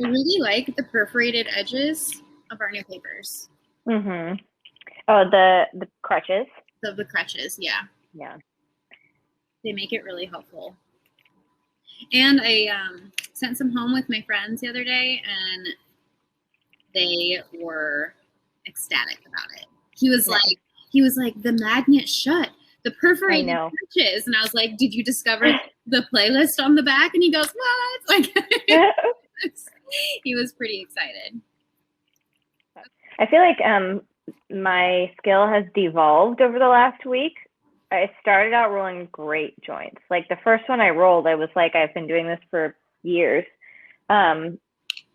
I really like the perforated edges of our new papers. Mm-hmm. Oh, the crutches? Of the crutches, yeah. Yeah. They make it really helpful. And I sent some home with my friends the other day, and they were ecstatic about it. He was like, the magnet shut, the perforated crutches. And I was like, did you discover the playlist on the back? And he goes, what? Like, he was pretty excited. I feel like my skill has devolved over the last week. I started out rolling great joints. Like the first one I rolled, I was like, I've been doing this for years,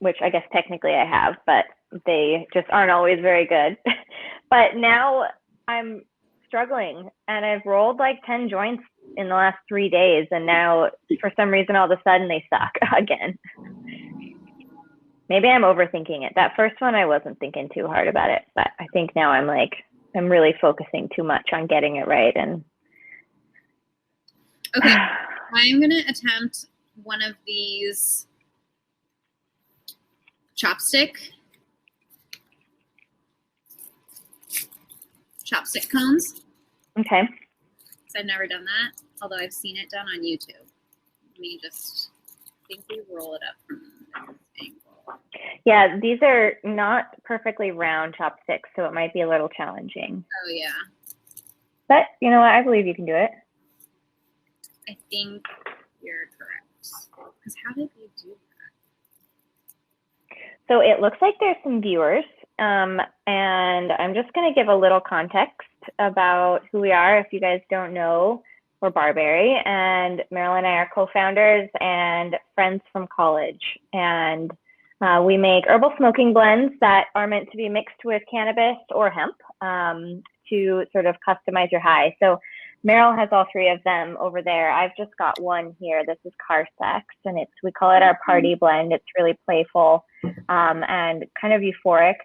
which I guess technically I have, but they just aren't always very good. But now I'm struggling, and I've rolled like 10 joints in the last 3 days, and now for some reason all of a sudden they suck again. Maybe I'm overthinking it. That first one I wasn't thinking too hard about it, but I think now I'm really focusing too much on getting it right. And okay, I'm gonna attempt one of these chopstick cones. Okay. So I've never done that, although I've seen it done on YouTube. Let me just think we roll it up from this angle. Yeah, these are not perfectly round chopsticks, so it might be a little challenging. Oh, yeah. But you know what? I believe you can do it. I think you're correct. Because how did we do that? So it looks like there's some viewers, and I'm just going to give a little context about who we are. If you guys don't know, we're Barbari, and Meryl and I are co-founders and friends from college. And we make herbal smoking blends that are meant to be mixed with cannabis or hemp to sort of customize your high. So Meryl has all three of them over there. I've just got one here. This is Car Sex, and we call it our party blend. It's really playful and kind of euphoric.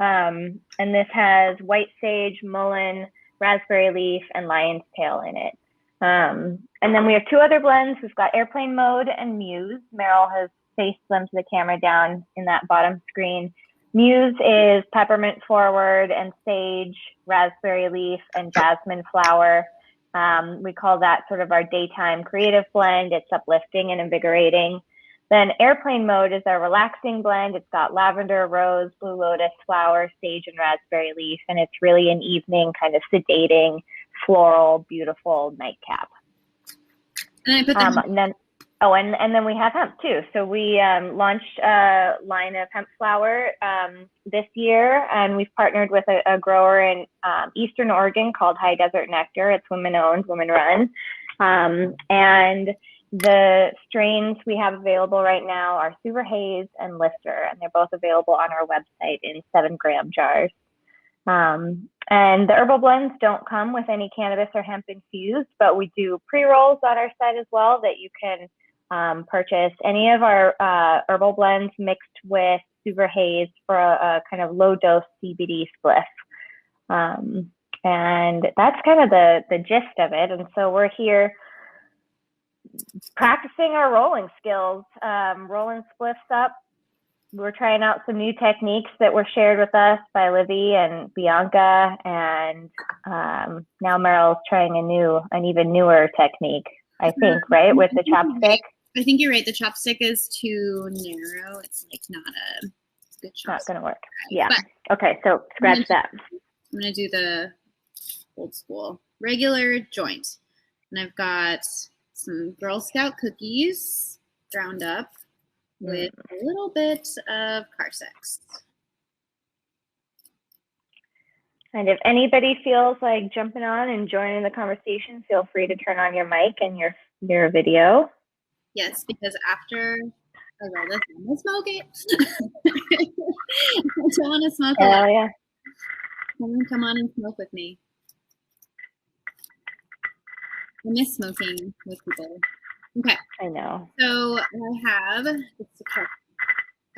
And this has white sage, mullein, raspberry leaf, and lion's tail in it. And then we have two other blends. We've got airplane mode and muse. Meryl has faced them to the camera down in that bottom screen. Muse is peppermint forward and sage, raspberry leaf, and jasmine flower. We call that sort of our daytime creative blend. It's uplifting and invigorating. Then airplane mode is our relaxing blend. It's got lavender, rose, blue lotus, flower, sage, and raspberry leaf. And it's really an evening kind of sedating, floral, beautiful nightcap. And I put them and then we have hemp too. So we launched a line of hemp flower this year, and we've partnered with a grower in Eastern Oregon called High Desert Nectar. It's women-owned, women-run. And the strains we have available right now are Super Haze and Lister, and they're both available on our website in 7-gram jars. And the herbal blends don't come with any cannabis or hemp infused, but we do pre-rolls on our site as well that you can purchase. Any of our herbal blends mixed with Super Haze for a kind of low dose CBD spliff. And that's kind of the gist of it. And so we're here practicing our rolling skills, rolling spliffs up. We're trying out some new techniques that were shared with us by Livy and Bianca, and now Meryl's trying an even newer technique, I think, right, with the chopstick. I think you're right. The chopstick is too narrow. It's like not a good chopstick. Not going to work. Yeah. But okay, so scratch that. I'm going to do the old school regular joint. And I've got some Girl Scout cookies ground up with a little bit of Car Sex. And if anybody feels like jumping on and joining the conversation, feel free to turn on your mic and your video. Yes, because after I roll this, I'm going to smoke it. I don't want to smoke it. Oh, yeah. Come on and smoke with me. I miss smoking with people. Okay. I know. So I have, just to catch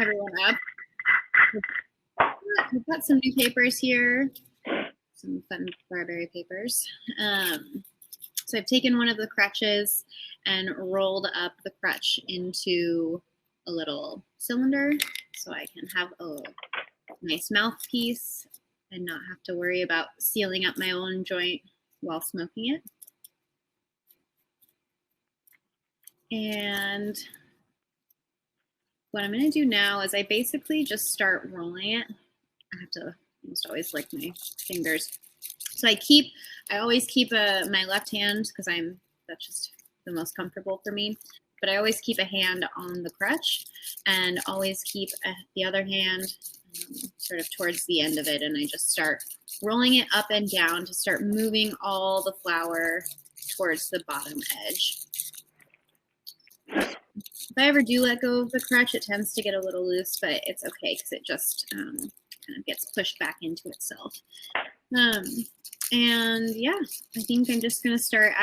everyone up, we've got some new papers here, some fun Barbari papers. So I've taken one of the crutches and rolled up the crutch into a little cylinder so I can have a nice mouthpiece and not have to worry about sealing up my own joint while smoking it. And what I'm going to do now is I basically just start rolling it. I have to almost always lick my fingers. So I always keep my left hand, because that's just the most comfortable for me, but I always keep a hand on the crutch and always keep the other hand sort of towards the end of it, and I just start rolling it up and down to start moving all the flour towards the bottom edge. If I ever do let go of the crutch, it tends to get a little loose, but it's okay because it just kind of gets pushed back into itself. And yeah, I think I'm just going to start.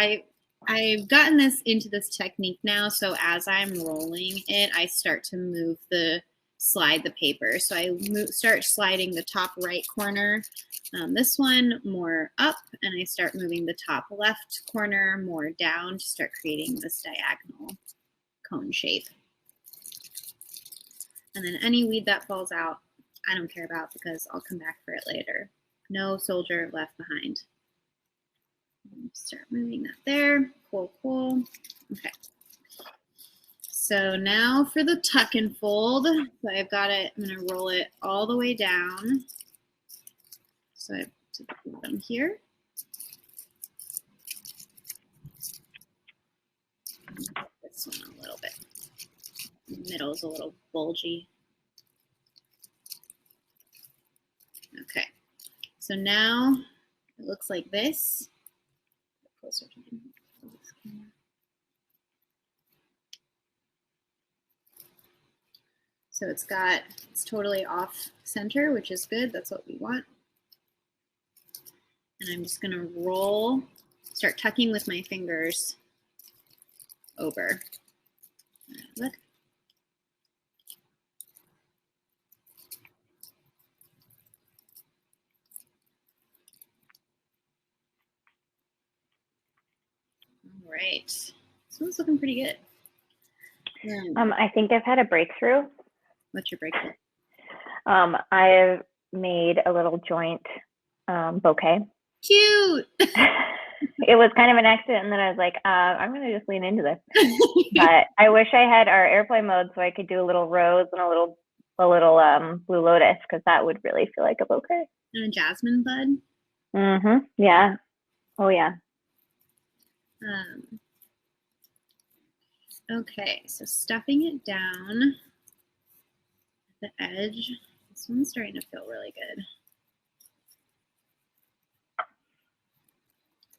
I've gotten into this technique now, so as I'm rolling it, I start to slide the paper. So I start sliding the top right corner, this one more up, and I start moving the top left corner more down to start creating this diagonal cone shape. And then any weed that falls out, I don't care about because I'll come back for it later. No soldier left behind. Start moving that there. Cool, cool. Okay. So now for the tuck and fold. So I've got it, I'm going to roll it all the way down. So I have to the bottom here. This one a little bit. The middle is a little bulgy. Okay. So now it looks like this. Closer to me. So it's totally off center, which is good. That's what we want. And I'm just going to start tucking with my fingers over. Look. All right. This one's looking pretty good. I think I've had a breakthrough. What's your breakthrough? I've made a little joint bouquet. Cute. It was kind of an accident, and then I was like, I'm going to just lean into this. But I wish I had our airplane mode so I could do a little rose and a little blue lotus, because that would really feel like a bouquet. And a jasmine bud. Mm-hmm. Yeah. Oh yeah. Okay, so stuffing it down at the edge. This one's starting to feel really good.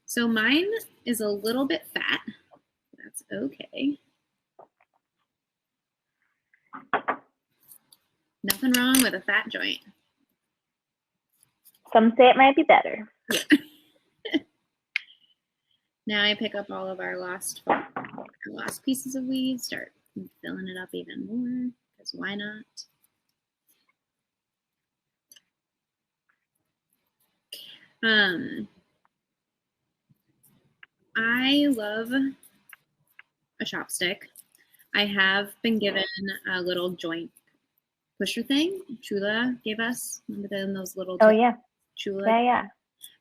So mine is a little bit fat. That's okay. Nothing wrong with a fat joint. Some say it might be better. Yeah. Now I pick up all of our lost pieces of weed, start filling it up even more, because why not? I love a chopstick. I have been given a little joint pusher thing. Chula gave us. Remember those little? Oh yeah. Chula. Yeah.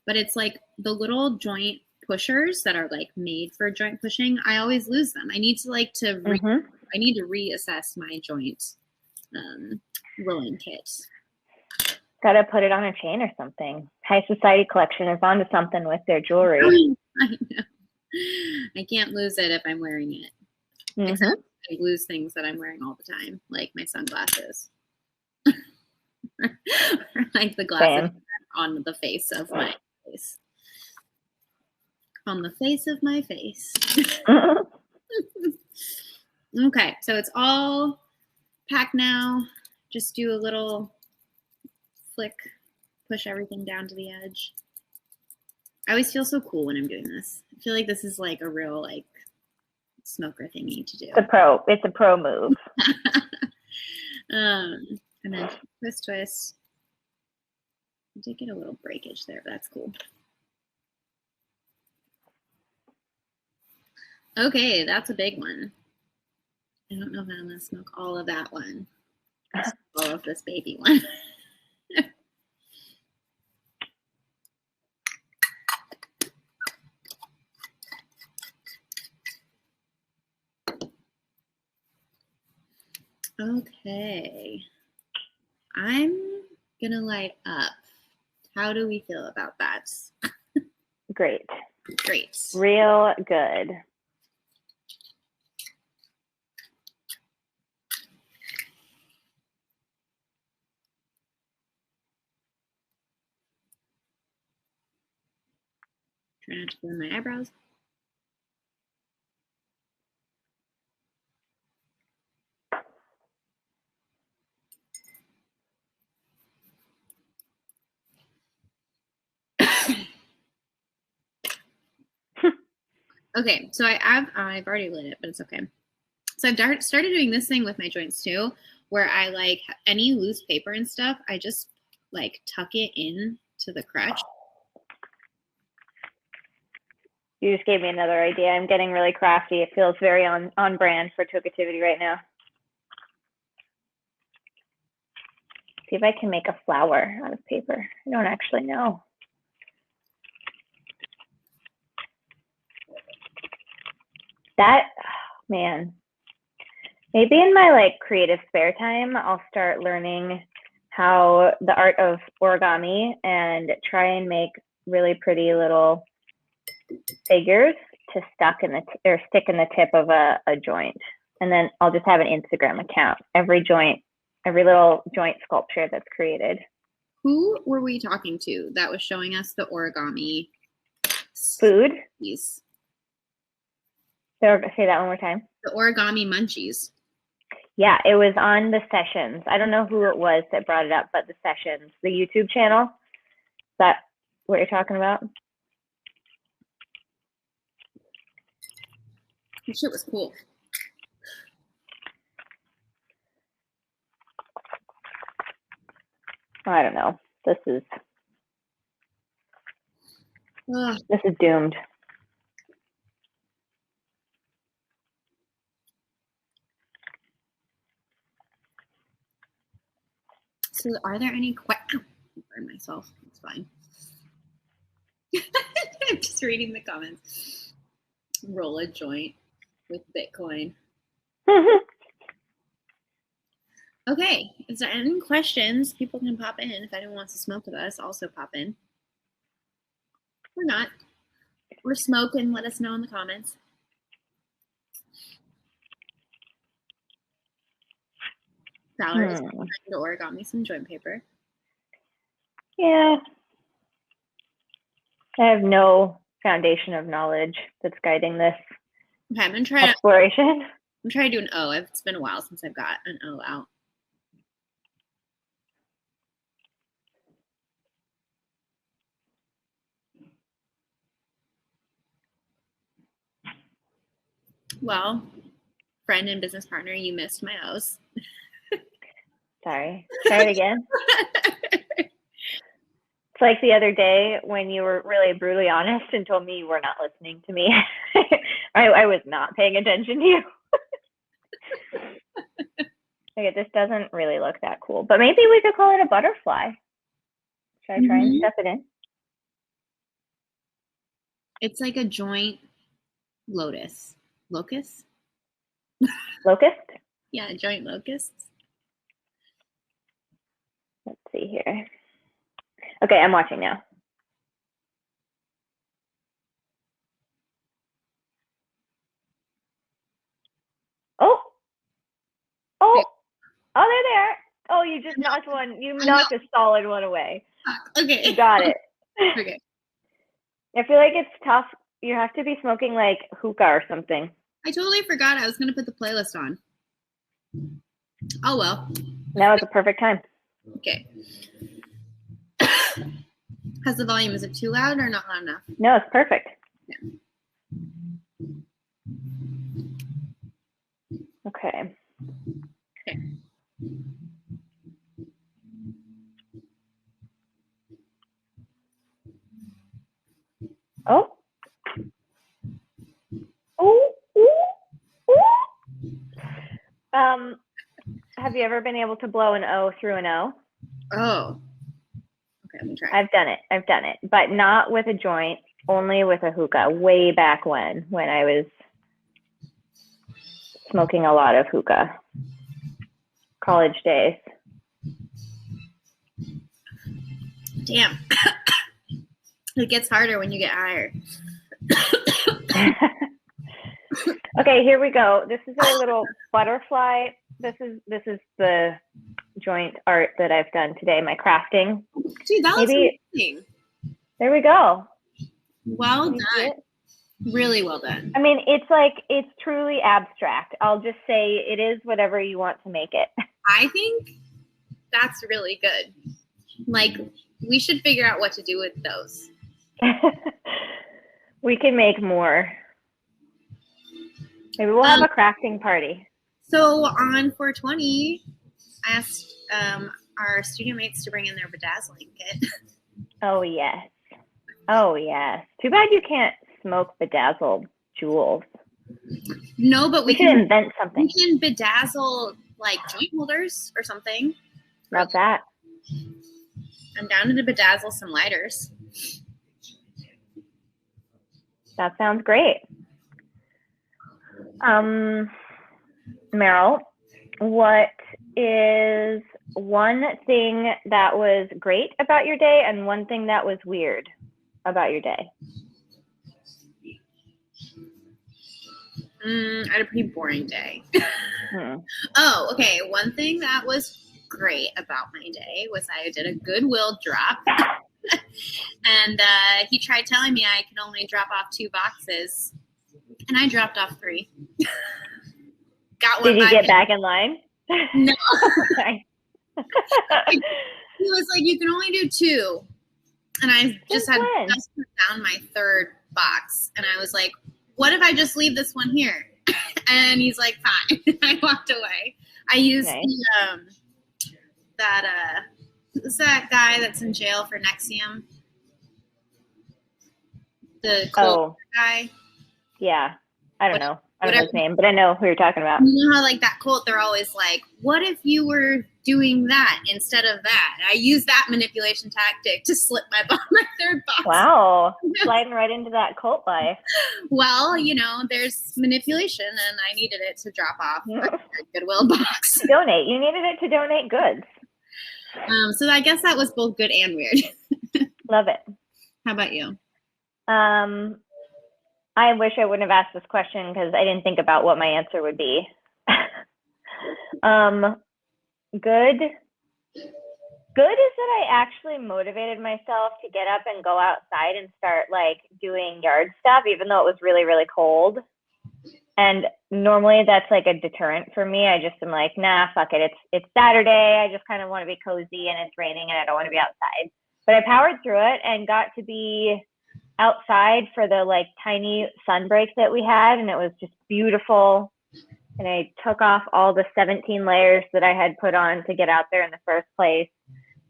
But it's like the little joint pushers that are like made for joint pushing. I always lose them. I need to I need to reassess my joint rolling kit. Gotta put it on a chain or something. High Society Collection is onto something with their jewelry. I know. I can't lose it if I'm wearing it. Except I lose things that I'm wearing all the time, like my sunglasses. Or like the glasses on the face of my face. On the face of my face. Okay, so it's all packed now. Just do a little flick, push everything down to the edge. I always feel so cool when I'm doing this. I feel like this is like a real like smoker thingy to do. It's a pro move. And then twist. I did get a little breakage there, but that's cool. Okay, that's a big one. I don't know if I'm going to smoke all of that one. All of this baby one. Okay. I'm going to light up. How do we feel about that? Great. Great. Real good. Try not to burn my eyebrows. Okay, so I've already lit it, but it's okay. So I've started doing this thing with my joints too, where I like any loose paper and stuff, I just like tuck it in to the crutch. You just gave me another idea. I'm getting really crafty. It feels very on brand for Tokeativity right now. See if I can make a flower out of paper. I don't actually know. That, man, maybe in my like creative spare time, I'll start learning how the art of origami and try and make really pretty little figures to stick in the tip of a joint. And then I'll just have an Instagram account. Every little joint sculpture that's created. Who were we talking to that was showing us the origami food? Yes. Say that one more time. The origami munchies. Yeah, it was on the sessions. I don't know who it was that brought it up, but the sessions, the YouTube channel. Is that what you're talking about? That shit was cool. I don't know. This is doomed. So are there any questions? Burn myself. It's fine. I'm just reading the comments. Roll a joint with Bitcoin. Okay. Is there any questions? People can pop in. If anyone wants to smoke with us, also pop in. Or not. Or smoke and let us know in the comments. Valerie's trying to origami some joint paper. Yeah. I have no foundation of knowledge that's guiding this Okay, I'm gonna try exploration. I'm trying to do an O. It's been a while since I've got an O out. Well, friend and business partner, you missed my O's. Sorry. Try it again. It's like the other day when you were really brutally honest and told me you were not listening to me. I was not paying attention to you. Okay, this doesn't really look that cool, but maybe we could call it a butterfly. Should I try and step it in? It's like a joint locust. Locust? Yeah, joint locusts. Let's see here. Okay, I'm watching now. Oh, there they are. Oh, you just knocked one. You knocked a solid one away. Okay. You got it. Okay. I feel like it's tough. You have to be smoking like hookah or something. I totally forgot I was going to put the playlist on. Oh, well. Now is the perfect time. Okay. How's the volume? Is it too loud or not loud enough? No, it's perfect. Yeah. Okay. Okay. Oh. Oh. Ooh. Ooh. Have you ever been able to blow an O through an O? Oh. Okay, let me try. I've done it, but not with a joint, only with a hookah, way back when I was smoking a lot of hookah. College days. Damn. It gets harder when you get higher. Okay, here we go. This is a little butterfly. This is the joint art that I've done today, my crafting. Dude, that looks amazing. There we go. Well done. Really well done. I mean, it's truly abstract. I'll just say it is whatever you want to make it. I think that's really good. Like, we should figure out what to do with those. We can make more. Maybe we'll have a crafting party. So on 420, I asked our student mates to bring in their bedazzling kit. Oh, yes. Oh, yes. Too bad you can't smoke bedazzled jewels. No, but we can invent something. We can bedazzle, like, joint holders or something. Love that. I'm down to bedazzle some lighters. That sounds great. Meryl, what is one thing that was great about your day and one thing that was weird about your day? I had a pretty boring day. Oh, okay. One thing that was great about my day was I did a Goodwill drop. And he tried telling me I could only drop off 2 boxes. And I dropped off 3. Got one. Did you get back in line? No. He was like, you can only do 2. And I just had just put down my 3rd box. And I was like, what if I just leave this one here? And he's like, fine. I walked away. I used who's that guy that's in jail for Nexium? The Colt guy? Yeah. I don't know his name, but I know who you're talking about. You know how, like, that Colt, they're always like, what if you were doing that instead of that? I used that manipulation tactic to slip my 3rd box. Wow. Sliding right into that Colt life. Well, you know, there's manipulation, and I needed it to drop off a Goodwill box. Donate. You needed it to donate goods. So I guess that was both good and weird. Love it. How about you? I wish I wouldn't have asked this question because I didn't think about what my answer would be. Good is that I actually motivated myself to get up and go outside and start, like, doing yard stuff, even though it was really, really cold. And normally that's like a deterrent for me. I just am like, nah, fuck it. It's Saturday. I just kind of want to be cozy and it's raining and I don't want to be outside. But I powered through it and got to be outside for the, like, tiny sun break that we had, and it was just beautiful. And I took off all the 17 layers that I had put on to get out there in the first place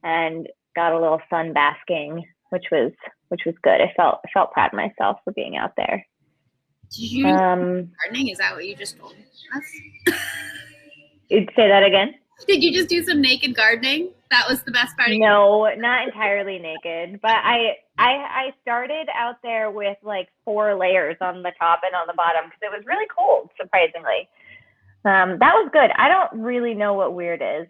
and got a little sun basking, which was good. I felt proud of myself for being out there. Did you do gardening? Is that what you just told us? You'd say that again? Did you just do some naked gardening? That was the best part of No, not entirely naked, but I started out there with, like, 4 layers on the top and on the bottom because it was really cold, surprisingly. That was good. I don't really know what weird is.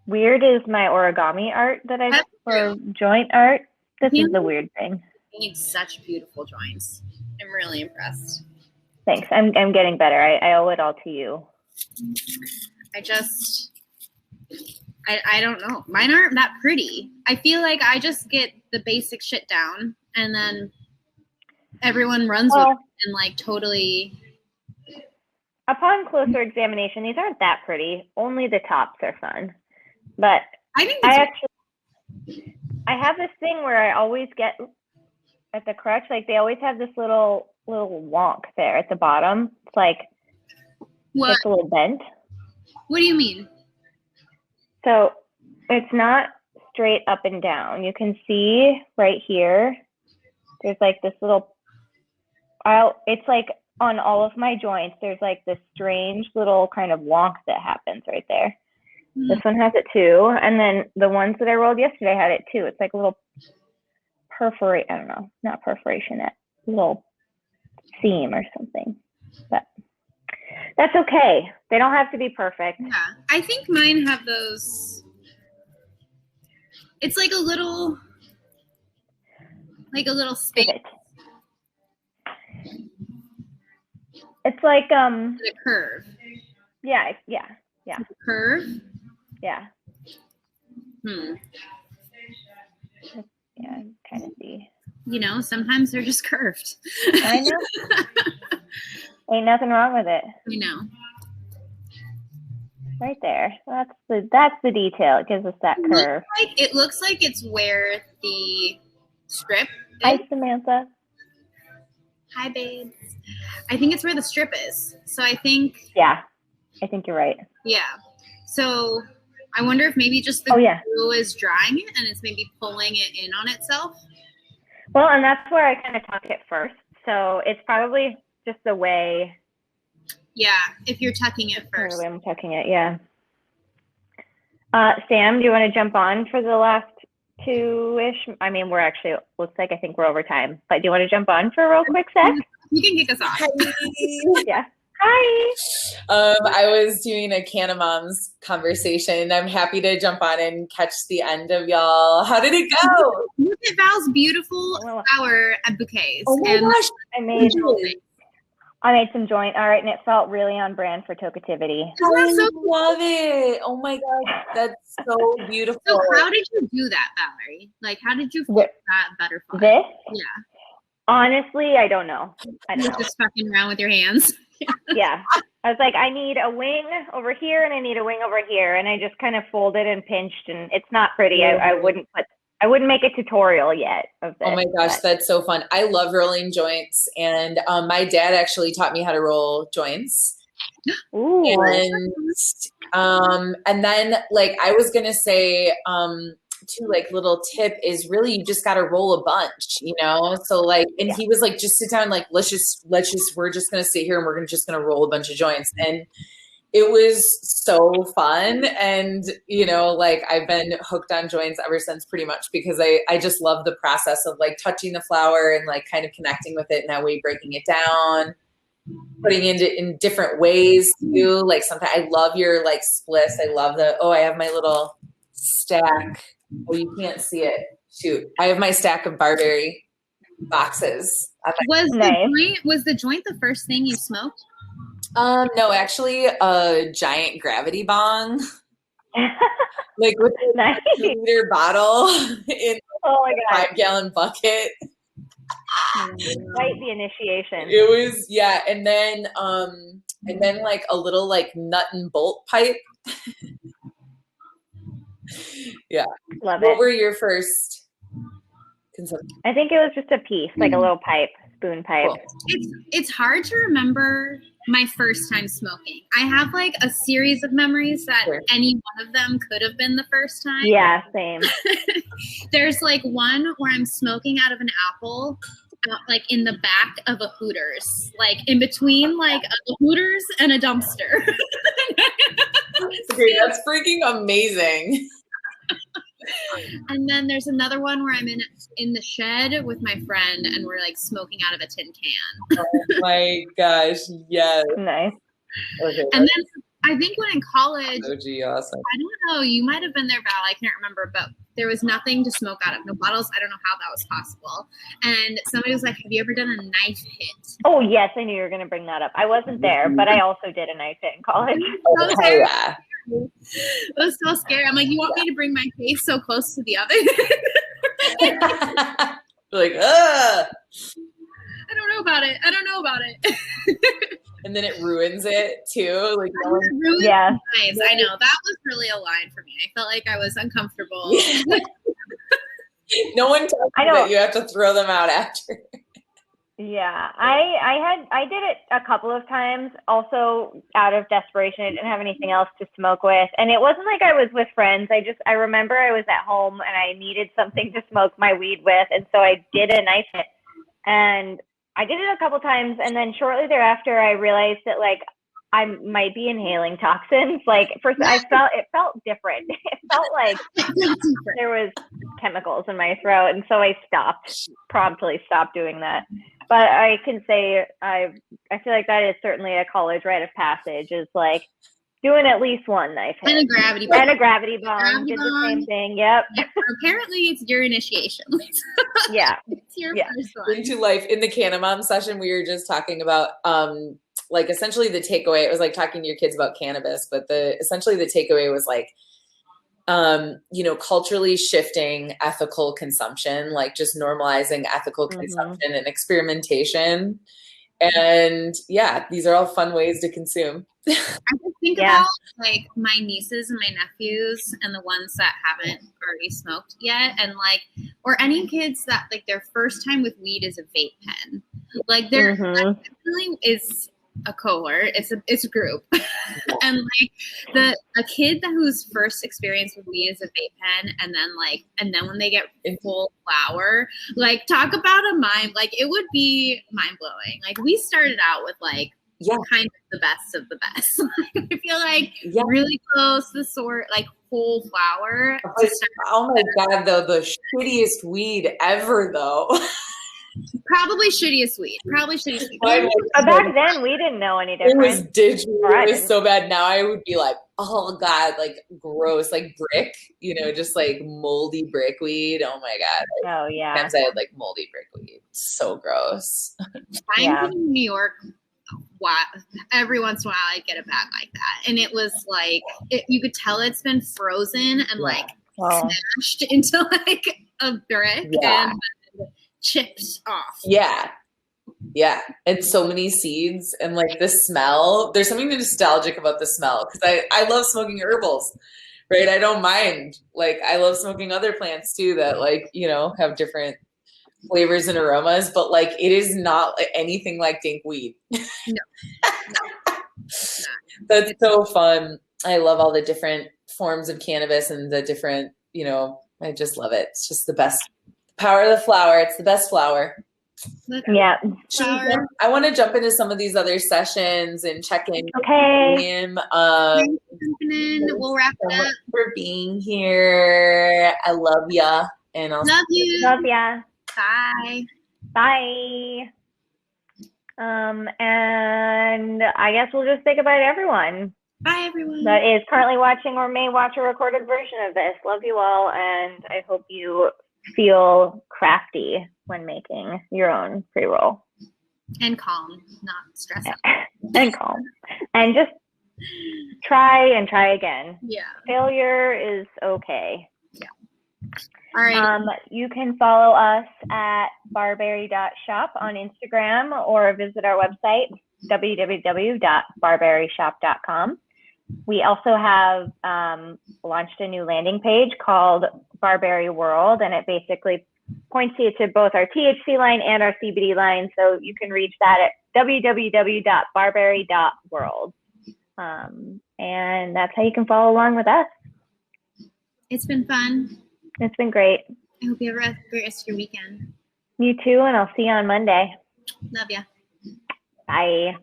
Weird is my origami art that I did, or joint art. This is the weird thing. You need such beautiful joints. I'm really impressed. Thanks. I'm getting better. I owe it all to you. I don't know. Mine aren't that pretty. I feel like I just get the basic shit down and then everyone runs with it and, like, totally. Upon closer examination, these aren't that pretty. Only the tops are fun. But I have this thing where I always get at the crutch, like, they always have this little wonk there at the bottom. It's like, what? It's a little bent. What do you mean? So it's not straight up and down. You can see right here, there's, like, this little, it's like on all of my joints, there's like this strange little kind of wonk that happens right there. This one has it too. And then the ones that I rolled yesterday had it too. It's like a little perforate, I don't know, not perforation, that little seam or something. But that's okay. They don't have to be perfect. Yeah, I think mine have those. It's like a little space. It's like A curve. yeah. A curve. Yeah. Yeah, I kind of see. You know, sometimes they're just curved. I know. Ain't nothing wrong with it. I know. Right there. That's the detail. It gives us that curve. It looks like it's where the strip is. Hi, Samantha. Hi, babes. I think it's where the strip is. So I think. Yeah, I think you're right. Yeah. So I wonder if maybe just the glue is drying it and it's maybe pulling it in on itself. Well, and that's where I kind of tuck it first. So it's probably just the way. Yeah, if you're tucking it first. The way I'm tucking it, yeah. Sam, do you want to jump on for the last two-ish? I mean, we're actually, looks like I think we're over time. But do you want to jump on for a real quick sec? You can kick us off. Yeah. Hi. I was doing a Canna Moms conversation. I'm happy to jump on and catch the end of y'all. How did it go? Look at Val's beautiful flower bouquets. Oh my gosh. I made some joint art and it felt really on brand for Tokeativity. I love it. Oh my gosh. That's so beautiful. So how did you do that, Valarie? Like, how did you flip that butterfly? This? Yeah. Honestly, I don't know. You're just fucking around with your hands. Yeah. I was like, I need a wing over here and I need a wing over here. And I just kind of folded and pinched and it's not pretty. I wouldn't make a tutorial yet of this. Oh my gosh, that's so fun. I love rolling joints. And my dad actually taught me how to roll joints. Ooh. And then like I was gonna say too, like little tip is really you just gotta roll a bunch, you know? So like, and he was like, just sit down, like we're just gonna sit here and we're just gonna roll a bunch of joints. And it was so fun. And, you know, like I've been hooked on joints ever since pretty much because I just love the process of like touching the flower and like kind of connecting with it and that way breaking it down, putting it in different ways too. Like sometimes I love your like spliffs. I love I have my little stack. Oh, you can't see it. Shoot. I have my stack of Barbari boxes. Was the joint the first thing you smoked? No, actually a giant gravity bong. Like with a 2-liter bottle in a 5-gallon bucket. Quite the initiation. It was, yeah. And then like a little like nut and bolt pipe. Yeah. Love it. What were your first consumption? I think it was just a piece, like a little pipe, spoon pipe. Cool. It's hard to remember my first time smoking. I have like a series of memories that any one of them could have been the first time. Yeah, same. There's like one where I'm smoking out of an apple, like in the back of a Hooters, like in between like a Hooters and a dumpster. Okay, that's freaking amazing. And then there's another one where I'm in the shed with my friend and we're like smoking out of a tin can. Oh my gosh, yes. Nice. Okay, and then I think when in college, OG, awesome. I don't know, you might have been there, Val, I can't remember, but there was nothing to smoke out of, no bottles. I don't know how that was possible. And somebody was like, have you ever done a knife hit? Oh, yes, I knew you were going to bring that up. I wasn't there, but I also did a knife hit in college. Oh, yeah. I was so scared. I'm like, you want me to bring my face so close to the oven? Like, ugh. I don't know about it. And then it ruins it too. Like, yeah. Nice. I know. That was really a line for me. I felt like I was uncomfortable. No one tells you that you have to throw them out after. Yeah, I did it a couple of times also out of desperation. I didn't have anything else to smoke with. And it wasn't like I was with friends. I remember I was at home and I needed something to smoke my weed with. And so I did a knife hit. And I did it a couple times, and then shortly thereafter, I realized that like I might be inhaling toxins. Like first, it felt different. It felt like there was chemicals in my throat, and so I promptly stopped doing that. But I can say I feel like that is certainly a college rite of passage. Is like doing at least one knife hit. And a gravity bong. And a gravity bong. Did the same thing. Yep. Yeah, apparently it's your initiation. Yeah. It's your first one. Into life. In the Canna Mom session, we were just talking about like essentially the takeaway. It was like talking to your kids about cannabis, but essentially the takeaway was like culturally shifting ethical consumption, like just normalizing ethical consumption and experimentation. And yeah, these are all fun ways to consume. I just think about like my nieces and my nephews and the ones that haven't already smoked yet, and like, or any kids that like their first time with weed is a vape pen. Like there definitely is a cohort. It's a group. And like a kid whose first experience with weed is a vape pen, and then when they get full flower, like talk about a mind, like it would be mind blowing. Like we started out with like kind of the best of the best. I feel like really close to the sort, like whole flower. Oh my God, though, the shittiest weed ever, though. Probably shittiest weed. But back then, we didn't know any different. It was digital. It was so bad. Now I would be like, oh God, like gross, like brick, just like moldy brick weed. Oh my God. Oh yeah. Sometimes I had like moldy brick weed. So gross. I'm in New York. Every once in a while I'd get a bag like that, and it was like you could tell it's been frozen and like smashed into like a brick and chipped off. Yeah, and so many seeds, and like the smell. There's something nostalgic about the smell, because I love smoking herbals, right? I don't mind. Like I love smoking other plants too that like have different flavors and aromas, but like it is not anything like dank weed. No. That's so fun. I love all the different forms of cannabis and the different, I just love it. It's just the best. Power of the flower. It's the best flower. Yeah. I want to jump into some of these other sessions and check in. Okay. We'll wrap it up. For being here. I love ya. And I'll love you. Love ya. Bye. Bye. And I guess we'll just say goodbye to everyone. Bye, everyone. That is currently watching or may watch a recorded version of this. Love you all, and I hope you feel crafty when making your own pre-roll. And calm, not stressed out. And calm. And just try and try again. Yeah. Failure is okay. Yeah. All right. You can follow us at barbari.shop on Instagram, or visit our website, www.barbarishop.com. We also have launched a new landing page called Barbari World, and it basically points you to both our THC line and our CBD line. So you can reach that at www.barbari.world. And that's how you can follow along with us. It's been fun. It's been great. I hope you have a great rest of your weekend. You too, and I'll see you on Monday. Love ya. Bye.